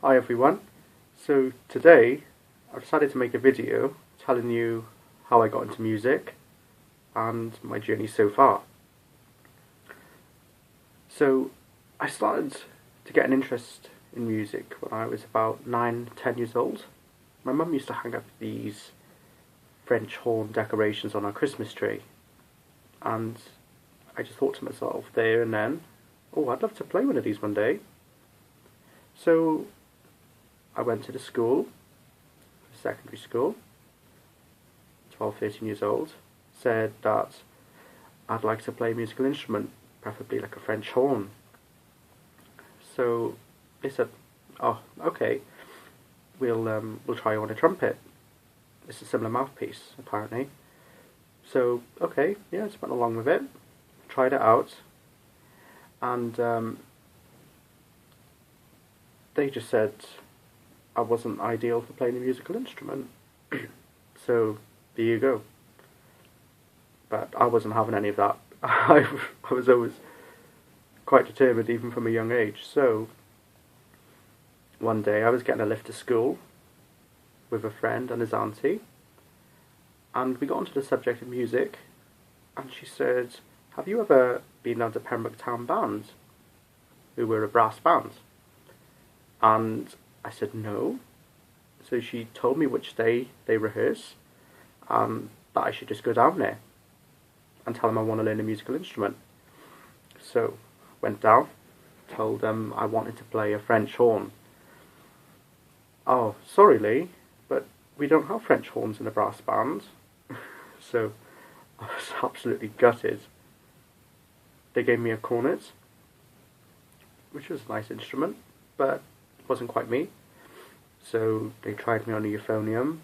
Hi everyone. So today I've decided to make a video telling you how I got into music and my journey so far. So I started to get an interest in music when I was about 9-10 years old. My mum used to hang up these French horn decorations on our Christmas tree, and I just thought to myself there and then, oh, I'd love to play one of these one day. So I went to the school, secondary school, 12, 13 years old, said that I'd like to play a musical instrument, preferably like a French horn. So they said, oh, okay, we'll try you on a trumpet. It's a similar mouthpiece, apparently. So, okay, yeah, just went along with it, tried it out, and they just said I wasn't ideal for playing a musical instrument. So there you go. But I wasn't having any of that. I was always quite determined, even from a young age. So one day I was getting a lift to school with a friend and his auntie, and we got onto the subject of music, and she said, have you ever been down to Pembroke Town Band, who were a brass band? And I said no. So she told me which day they rehearse, that I should just go down there and tell them I want to learn a musical instrument. So went down, told them I wanted to play a French horn. Oh, sorry Lee, but we don't have French horns in a brass band. So I was absolutely gutted. They gave me a cornet, which was a nice instrument, but wasn't quite me. So they tried me on the euphonium,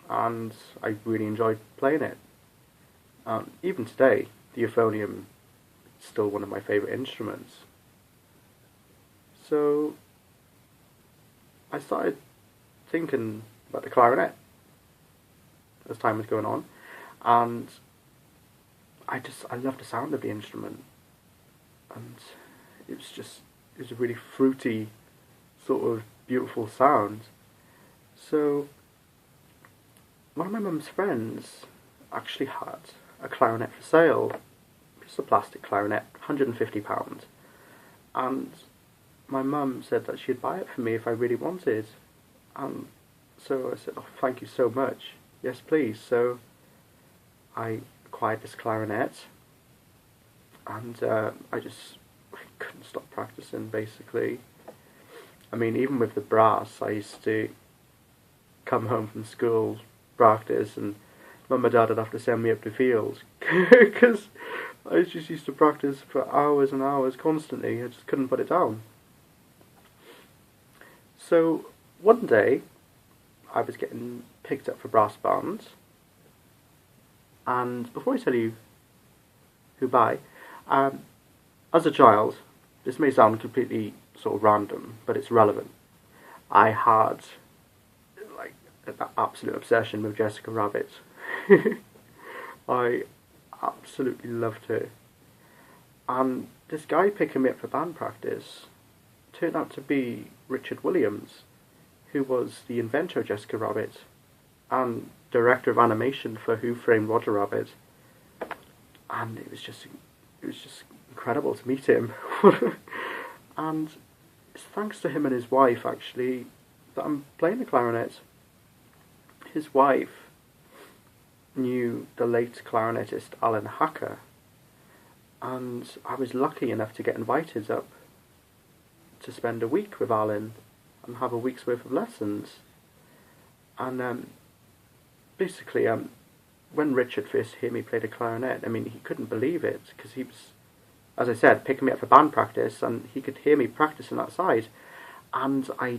and I really enjoyed playing it. Even today, the euphonium is still one of my favourite instruments. So I started thinking about the clarinet as time was going on, and I loved the sound of the instrument, and it was a really fruity, sort of beautiful sound. So one of my mum's friends actually had a clarinet for sale, just a plastic clarinet, £150, and my mum said that she'd buy it for me if I really wanted. So I said, oh, thank you so much, yes please. So I acquired this clarinet, and I couldn't stop practicing, basically. I mean, even with the brass, I used to come home from school, practice, and Mum and Dad would have to send me up the field because I just used to practice for hours and hours constantly. I just couldn't put it down. So one day I was getting picked up for brass bands, and before I tell you who by, as a child, this may sound completely sort of random, but it's relevant. I had like an absolute obsession with Jessica Rabbit. I absolutely loved her. And this guy picking me up for band practice turned out to be Richard Williams, who was the inventor of Jessica Rabbit and director of animation for Who Framed Roger Rabbit. And it was just incredible to meet him. And it's thanks to him and his wife, actually, that I'm playing the clarinet. His wife knew the late clarinetist Alan Hacker, and I was lucky enough to get invited up to spend a week with Alan and have a week's worth of lessons. And basically, when Richard first heard me play the clarinet, I mean, he couldn't believe it, because he was, as I said, picking me up for band practice, and he could hear me practicing that side. And I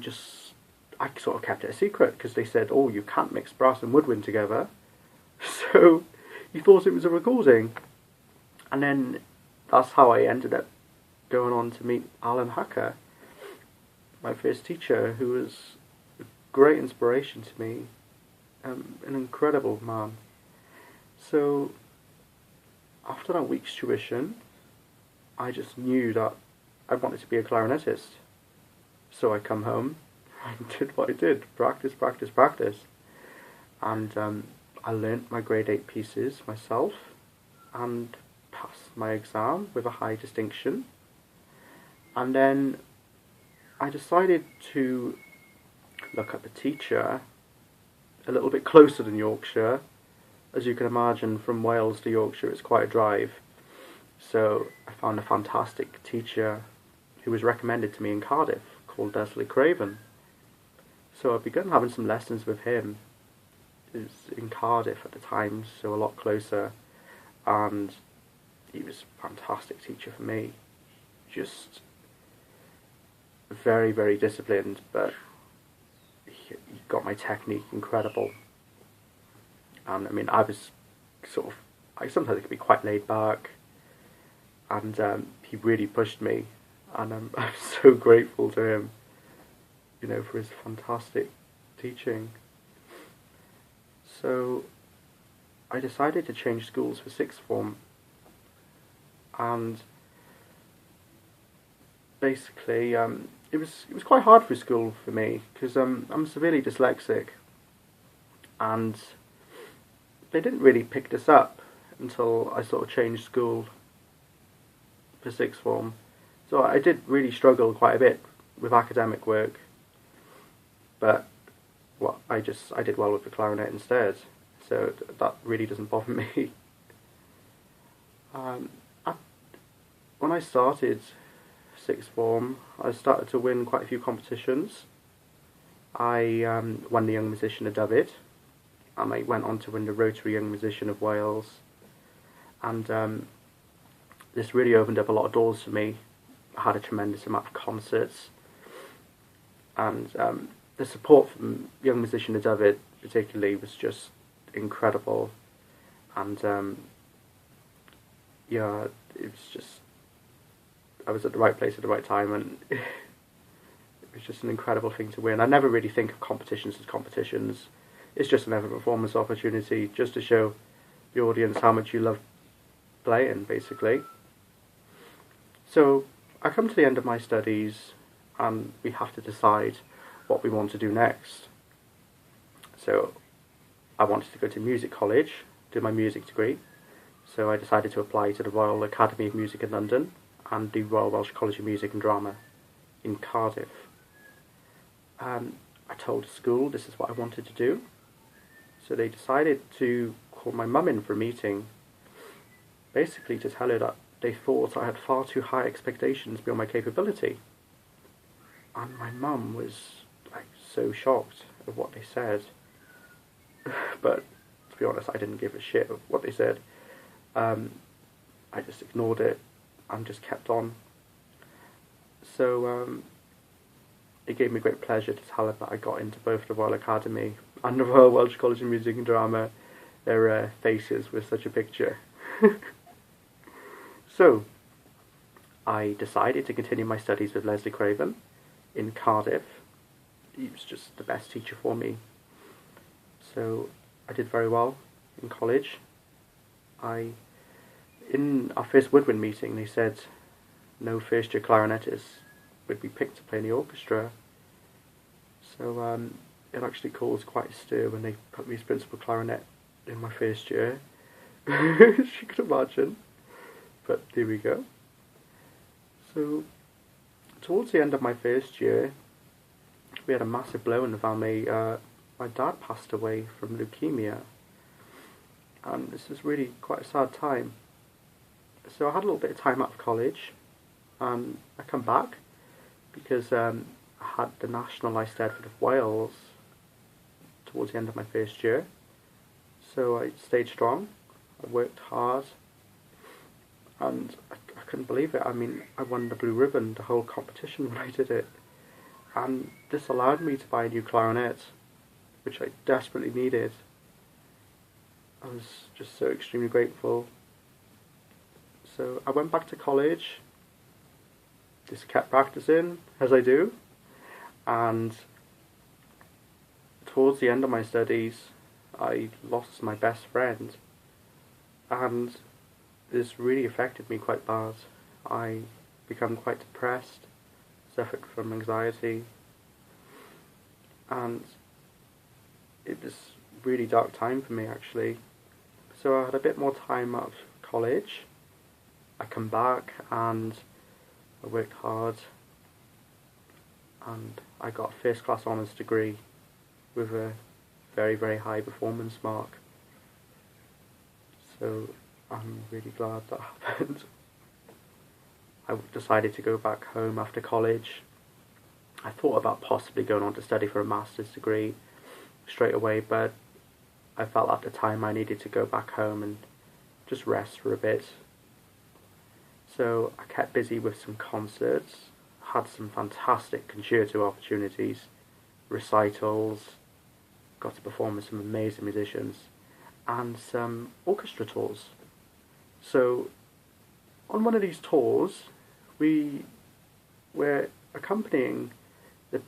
sort of kept it a secret, because they said, oh, you can't mix brass and woodwind together. So he thought it was a recording. And then that's how I ended up going on to meet Alan Hacker, my first teacher, who was a great inspiration to me, an incredible man. So after that week's tuition, I just knew that I wanted to be a clarinetist. So I come home, I did what I did, practice, practice, practice. And I learnt my grade 8 pieces myself and passed my exam with a high distinction. And then I decided to look at the teacher a little bit closer than Yorkshire. As you can imagine, from Wales to Yorkshire it's quite a drive. So I found a fantastic teacher who was recommended to me in Cardiff called Leslie Craven. So I began having some lessons with him. It was in Cardiff at the time, so a lot closer, and he was a fantastic teacher for me. Just very, very disciplined, but he got my technique incredible. And I mean, I was I sometimes could be quite laid back, and he really pushed me, and I'm so grateful to him, for his fantastic teaching. So I decided to change schools for sixth form, and basically it was quite hard for school for me because I'm severely dyslexic, and they didn't really pick this up until I sort of changed school for sixth form. So I did really struggle quite a bit with academic work, but I did well with the clarinet instead, so that really doesn't bother me. When I started sixth form, I started to win quite a few competitions. I won the Young Musician of Dyfed, and I went on to win the Rotary Young Musician of Wales, and this really opened up a lot of doors for me. I had a tremendous amount of concerts, and the support from Young Musician of Dyfed particularly was just incredible, and yeah, it was just, I was at the right place at the right time, and it was just an incredible thing to win. I never really think of competitions as competitions. It's just another performance opportunity, just to show the audience how much you love playing, basically. So I come to the end of my studies, and we have to decide what we want to do next. So I wanted to go to music college, do my music degree, so I decided to apply to the Royal Academy of Music in London and the Royal Welsh College of Music and Drama in Cardiff. I told the school this is what I wanted to do, so they decided to call my mum in for a meeting, basically to tell her that they thought I had far too high expectations beyond my capability. And my mum was so shocked at what they said, but to be honest, I didn't give a shit of what they said. I just ignored it and just kept on. So it gave me great pleasure to tell her that I got into both the Royal Academy and the Royal Welsh College of Music and Drama. Their faces were such a picture. So I decided to continue my studies with Leslie Craven in Cardiff. He was just the best teacher for me. So I did very well in college. In our first woodwind meeting, they said no first year clarinetists would be picked to play in the orchestra. So it actually caused quite a stir when they put me as principal clarinet in my first year. As you can imagine. But there we go. So towards the end of my first year, we had a massive blow in the family. My dad passed away from leukemia, and this was really quite a sad time. So I had a little bit of time out of college, and I come back because I had the National Eisteddfod of Wales towards the end of my first year. So I stayed strong, I worked hard, and I couldn't believe it. I mean, I won the blue ribbon the whole competition when I did it, and this allowed me to buy a new clarinet, which I desperately needed. I was just so extremely grateful. So I went back to college, just kept practicing, as I do, and towards the end of my studies, I lost my best friend, and this really affected me quite bad. I became quite depressed, suffered from anxiety, and it was a really dark time for me actually. So I had a bit more time out of college. I come back and I worked hard, and I got a first class honours degree with a very, very high performance mark. So I'm really glad that happened. I decided to go back home after college. I thought about possibly going on to study for a master's degree straight away, but I felt at the time I needed to go back home and just rest for a bit. So I kept busy with some concerts, had some fantastic concerto opportunities, recitals, got to perform with some amazing musicians, and some orchestra tours. So on one of these tours, we were accompanying the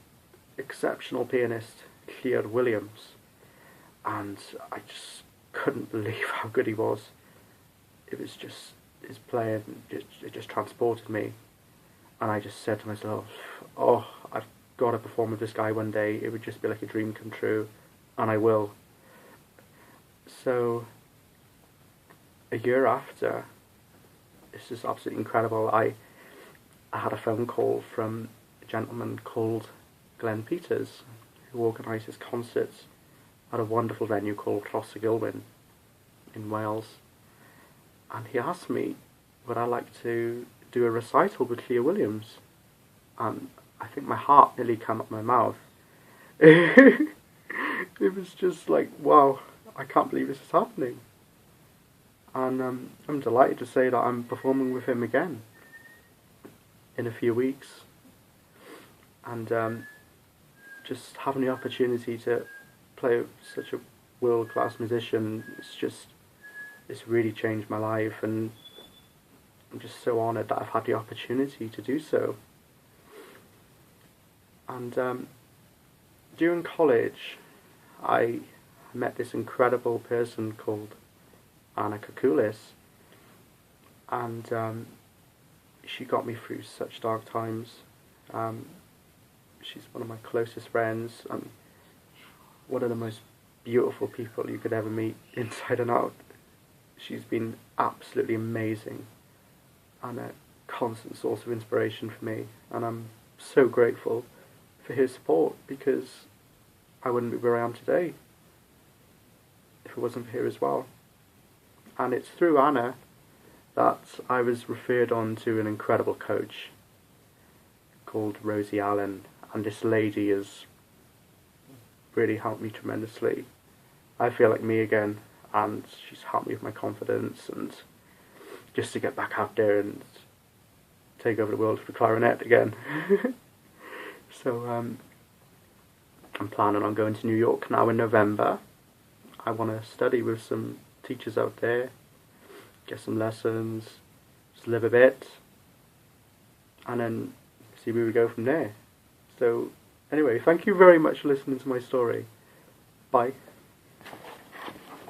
exceptional pianist Llyr Williams, and I just couldn't believe how good he was. It was just, his playing, it just transported me, and I just said to myself, oh, I've got to perform with this guy one day. It would just be like a dream come true, and I will. So a year after, this is absolutely incredible, I had a phone call from a gentleman called Glenn Peters, who organises concerts at a wonderful venue called Rhosygilwen in Wales. And he asked me would I like to do a recital with Llyr Williams. And I think my heart nearly came up my mouth. It was just like, wow, I can't believe this is happening. And I'm delighted to say that I'm performing with him again in a few weeks. And just having the opportunity to play with such a world-class musician, it's really changed my life, and I'm just so honoured that I've had the opportunity to do so. And during college, I met this incredible person called Anna Koukoulis, and she got me through such dark times. She's one of my closest friends, and one of the most beautiful people you could ever meet inside and out. She's been absolutely amazing and a constant source of inspiration for me, and I'm so grateful for her support, because I wouldn't be where I am today if it wasn't for her as well. And it's through Anna that I was referred on to an incredible coach called Rosie Allen, and this lady has really helped me tremendously. I feel like me again, and she's helped me with my confidence and just to get back out there and take over the world with the clarinet again. So I'm planning on going to New York now in November. I want to study with some teachers out there, get some lessons, just live a bit, and then see where we go from there. So anyway, thank you very much for listening to my story. Bye.